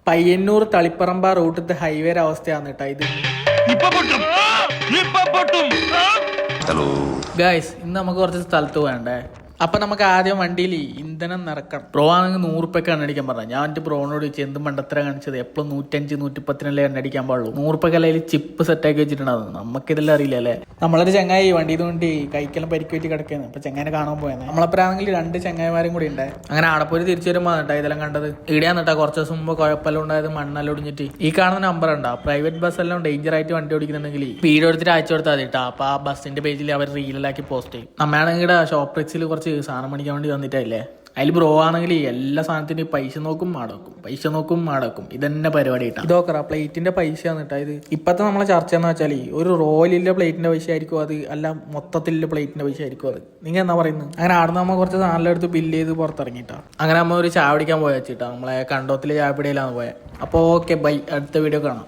പയ്യന്നൂർ തളിപ്പറമ്പ റൂട്ടത്തെ ഹൈവേയുടെ അവസ്ഥയാണ് കേട്ടോ ഇത്. ഗൈസ്, ഇന്ന് നമുക്ക് കുറച്ച് സ്ഥലത്ത് പോകണ്ടേ. അപ്പൊ നമുക്ക് ആദ്യം വണ്ടിയിൽ ഇന്ധനം നിറക്കണം. ബ്രോ ആണെങ്കിൽ 100 റുപ്യക്ക് എണ്ണടിക്കാൻ പറഞ്ഞു. ഞാൻ എന്റെ ബ്രോനോട് ചോദിച്ചു എന്ത് മണ്ടത്തര കാണിച്ചത്, എപ്പോഴും 105 110 എണ്ണടിക്കാൻ പാടുള്ളൂ. 100 റുപ്യക്ക് അല്ലെങ്കിൽ ചിപ്പ് സെറ്റാക്കി വെച്ചിട്ടുണ്ടാകും. നമുക്കിതെല്ലാം അറിയില്ല അല്ലേ. നമ്മളൊരു ചങ്ങായി വണ്ടി കൊണ്ട് കൈക്കെല്ലാം പരിക്ക് പറ്റി കിടക്കുന്നത്. അപ്പൊ ചങ്ങാനെ കാണാൻ പോയത്. നമ്മളപ്പറാണെങ്കിൽ 2 ചങ്ങായിമാരും കൂടി ഉണ്ട്. അങ്ങനെ ആടപ്പോയി തിരിച്ചു വരുമ്പോൾ കേട്ടോ ഇതെല്ലാം കണ്ടത്. ഇവിടെയാണ് കേട്ടോ കുറച്ച് ദിവസം മുമ്പ് കുഴപ്പമെല്ലാം ഉണ്ടായത്, മണ്ണെല്ലാം ഒടിഞ്ഞിട്ട്. ഈ കാണുന്ന നമ്പർ ഉണ്ടോ, പ്രൈവറ്റ് ബസ് എല്ലാം ഡേഞ്ചർ ആയിട്ട് വണ്ടി ഓടിക്കുന്നുണ്ടെങ്കിൽ വീഡിയോ എടുത്തിട്ട് അയച്ചു കൊടുത്താൽ മതി കേട്ടോ. അപ്പൊ ആ ബസ്സിന്റെ പേജിൽ അവർ റീലാക്കി പോസ്റ്റ് ചെയ്യും. നമ്മയാണെങ്കിൽ ഷോപ്പ് റിക്സിൽ കുറച്ച് സാധനം മേടിക്കാൻ വേണ്ടി വന്നിട്ടല്ലേ. അതിൽ ബ്രോ ആണെങ്കിൽ എല്ലാ സാധനത്തിനും പൈസ നോക്കും മാടക്കും ഇതന്നെ പരിപാടി കിട്ടാം. ഇതൊക്കെ പ്ലേറ്റിന്റെ പൈസ കേട്ടോ ഇത്. ഇപ്പത്തെ നമ്മളെ ചർച്ച എന്ന് വെച്ചാൽ ഒരു റോയിലിന്റെ പ്ലേറ്റിന്റെ പൈസ ആയിരിക്കും അത്, അല്ല മൊത്തത്തിലുള്ള പ്ലേറ്റിന്റെ പൈസ ആയിരിക്കും അത്. നിങ്ങൾ എന്നാ പറയുന്നത്? അങ്ങനെ ആടുന്ന നമ്മൾ കുറച്ച് സാധനം എടുത്ത് ബില്ല് ചെയ്ത് പുറത്തിറങ്ങിട്ടാ. അങ്ങനെ നമ്മൾ ഒരു ചായ പിടിക്കാൻ പോയ വെച്ചിട്ടാ. നമ്മളെ കണ്ടോത്തിലെ ചായ പിടിയിലാണ് പോയത്. അപ്പോൾ ഓക്കെ ബൈ, അടുത്ത വീഡിയോ കാണാം.